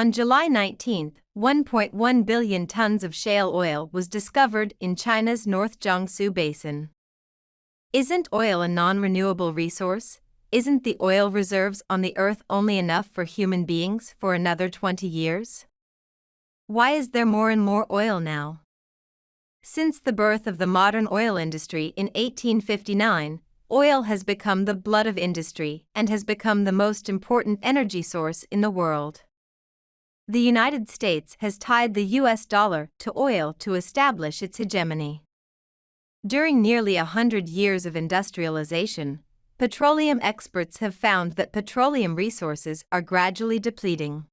On July 19, 1.1 billion tons of shale oil was discovered in China's North Jiangsu Basin. Isn't oil a non-renewable resource? Isn't the oil reserves on the Earth only enough for human beings for another 20 years? Why is there more and more oil now? Since the birth of the modern oil industry in 1859, oil has become the blood of industry and has become the most important energy source in the world. The United States has tied the US dollar to oil to establish its hegemony. During nearly 100 years of industrialization, petroleum experts have found that petroleum resources are gradually depleting.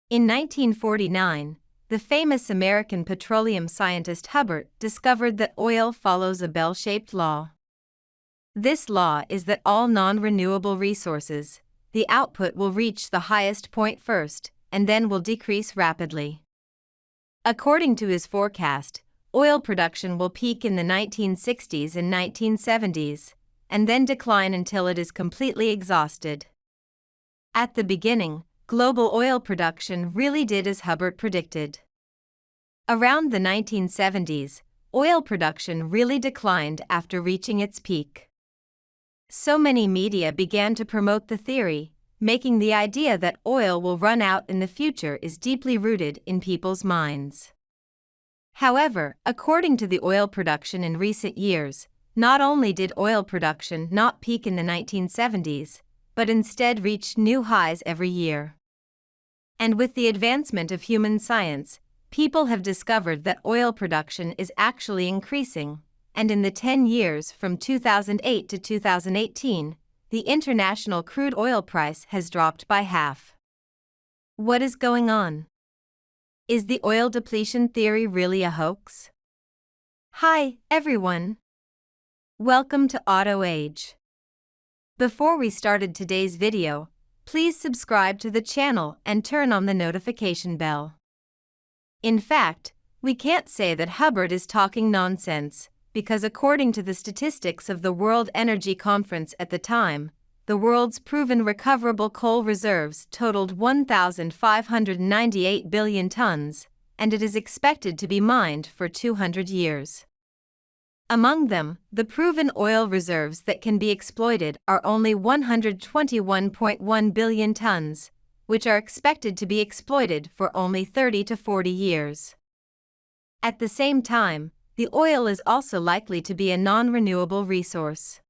In 1949, the famous American petroleum scientist Hubbert discovered that oil follows a bell-shaped law. This law is that all non-renewable resources, the output will reach the highest point first, and then will decrease rapidly. According to his forecast, oil production will peak in the 1960s and 1970s, and then decline until it is completely exhausted. At the beginning, global oil production really did as Hubbert predicted. Around the 1970s, oil production really declined after reaching its peak. So many media began to promote the theory, making the idea that oil will run out in the future is deeply rooted in people's minds. However, according to the oil production in recent years, not only did oil production not peak in the 1970s, but instead reached new highs every year. And with the advancement of human science, people have discovered that oil production is actually increasing, and in the 10 years from 2008 to 2018, the international crude oil price has dropped by half. What is going on? Is the oil depletion theory really a hoax? Hi, everyone. Welcome to Auto Age. Before we started today's video, please subscribe to the channel and turn on the notification bell. In fact, we can't say that Hubbert is talking nonsense, because according to the statistics of the World Energy Conference at the time, the world's proven recoverable coal reserves totaled 1,598 billion tons, and it is expected to be mined for 200 years. Among them, the proven oil reserves that can be exploited are only 121.1 billion tons, which are expected to be exploited for only 30 to 40 years. At the same time, the oil is also likely to be a non-renewable resource.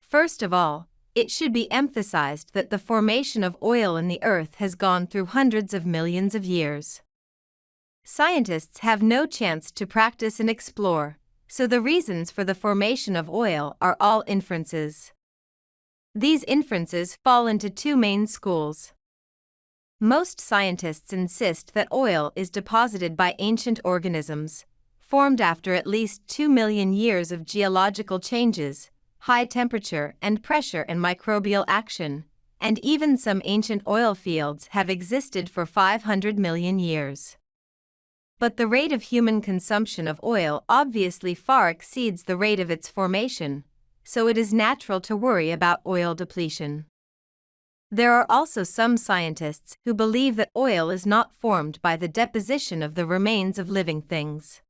First of all, it should be emphasized that the formation of oil in the earth has gone through hundreds of millions of years. Scientists have no chance to practice and explore, so the reasons for the formation of oil are all inferences. These inferences fall into two main schools. Most scientists insist that oil is deposited by ancient organisms, formed after at least 2 million years of geological changes, high temperature and pressure and microbial action, and even some ancient oil fields have existed for 500 million years. But the rate of human consumption of oil obviously far exceeds the rate of its formation, so it is natural to worry about oil depletion. There are also some scientists who believe that oil is not formed by the deposition of the remains of living things.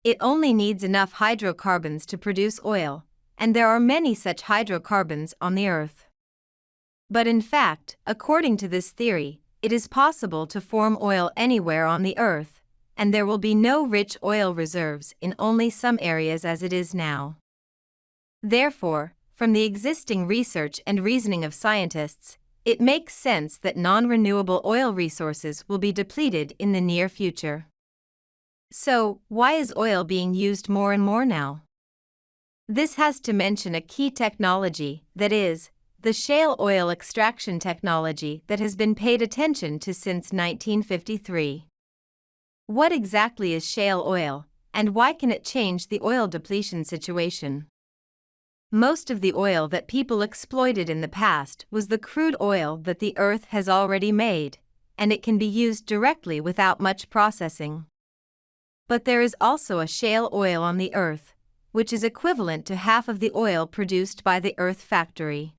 It only needs enough hydrocarbons to produce oil, and there are many such hydrocarbons on the Earth. But in fact, according to this theory, it is possible to form oil anywhere on the Earth, and there will be no rich oil reserves in only some areas as it is now. Therefore, from the existing research and reasoning of scientists, it makes sense that non-renewable oil resources will be depleted in the near future. So, why is oil being used more and more now? This has to mention a key technology, that is, the shale oil extraction technology that has been paid attention to since 1953. What exactly is shale oil, and why can it change the oil depletion situation? Most of the oil that people exploited in the past was the crude oil that the Earth has already made, and it can be used directly without much processing. But there is also a shale oil on the Earth, which is equivalent to half of the oil produced by the Earth factory.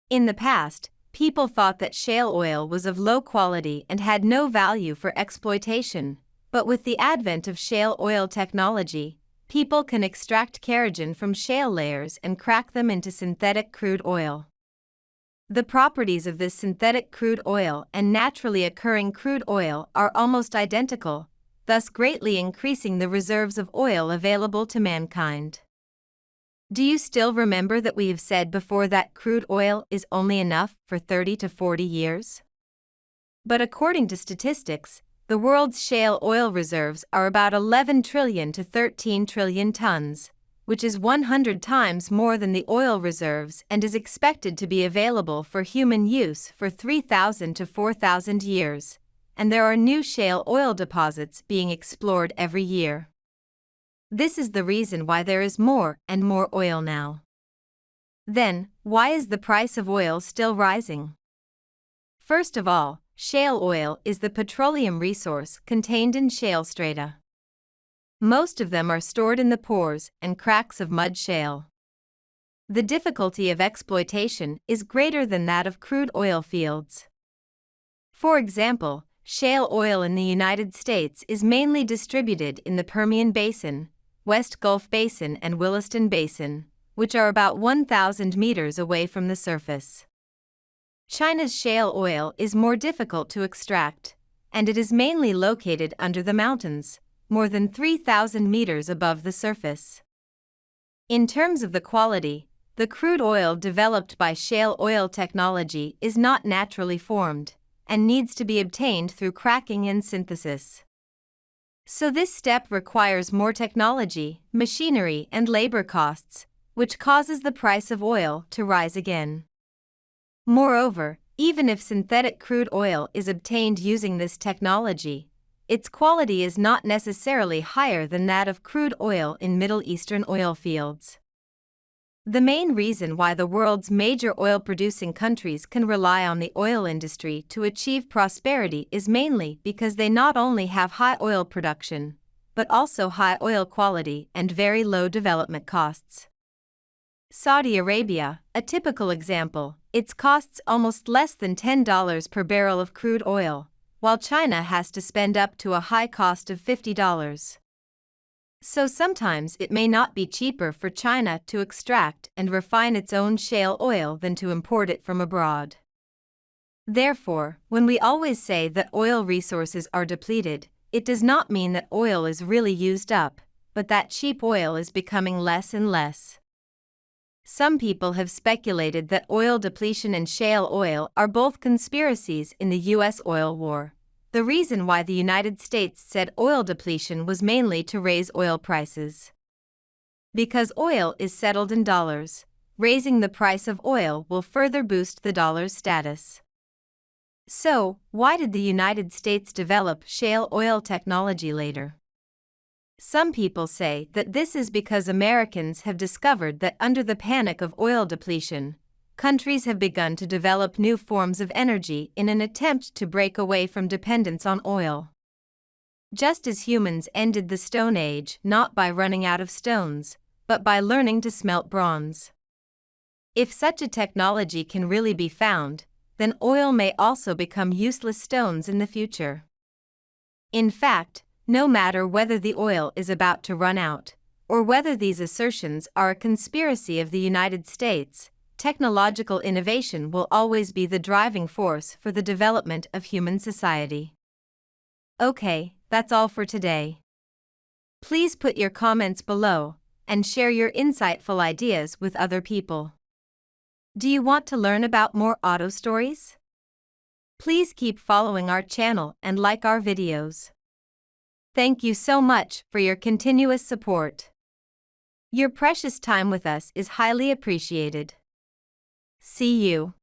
In the past, people thought that shale oil was of low quality and had no value for exploitation, but with the advent of shale oil technology, people can extract kerogen from shale layers and crack them into synthetic crude oil. The properties of this synthetic crude oil and naturally occurring crude oil are almost identical, thus greatly increasing the reserves of oil available to mankind. Do you still remember that we have said before that crude oil is only enough for 30 to 40 years? But according to statistics, the world's shale oil reserves are about 11 trillion to 13 trillion tons, which is 100 times more than the oil reserves and is expected to be available for human use for 3,000 to 4,000 years, and there are new shale oil deposits being explored every year. This is the reason why there is more and more oil now. Then, why is the price of oil still rising? First of all, shale oil is the petroleum resource contained in shale strata. Most of them are stored in the pores and cracks of mud shale. The difficulty of exploitation is greater than that of crude oil fields. For example, shale oil in the United States is mainly distributed in the Permian Basin, West Gulf Basin and Williston Basin, which are about 1,000 meters away from the surface. China's shale oil is more difficult to extract, and it is mainly located under the mountains, more than 3,000 meters above the surface. In terms of the quality, the crude oil developed by shale oil technology is not naturally formed, and needs to be obtained through cracking and synthesis. So this step requires more technology, machinery, and labor costs, which causes the price of oil to rise again. Moreover, even if synthetic crude oil is obtained using this technology, its quality is not necessarily higher than that of crude oil in Middle Eastern oil fields. The main reason why the world's major oil-producing countries can rely on the oil industry to achieve prosperity is mainly because they not only have high oil production, but also high oil quality and very low development costs. Saudi Arabia, a typical example, its costs almost less than $10 per barrel of crude oil, while China has to spend up to a high cost of $50. So sometimes it may not be cheaper for China to extract and refine its own shale oil than to import it from abroad. Therefore, when we always say that oil resources are depleted, it does not mean that oil is really used up, but that cheap oil is becoming less and less. Some people have speculated that oil depletion and shale oil are both conspiracies in the U.S. oil war. The reason why the United States said oil depletion was mainly to raise oil prices. Because oil is settled in dollars, raising the price of oil will further boost the dollar's status. So, why did the United States develop shale oil technology later? Some people say that this is because Americans have discovered that under the panic of oil depletion, countries have begun to develop new forms of energy in an attempt to break away from dependence on oil. Just as humans ended the Stone Age not by running out of stones, but by learning to smelt bronze. If such a technology can really be found, then oil may also become useless stones in the future. In fact, no matter whether the oil is about to run out, or whether these assertions are a conspiracy of the United States, technological innovation will always be the driving force for the development of human society. Okay, that's all for today. Please put your comments below and share your insightful ideas with other people. Do you want to learn about more auto stories? Please keep following our channel and like our videos. Thank you so much for your continuous support. Your precious time with us is highly appreciated. See you.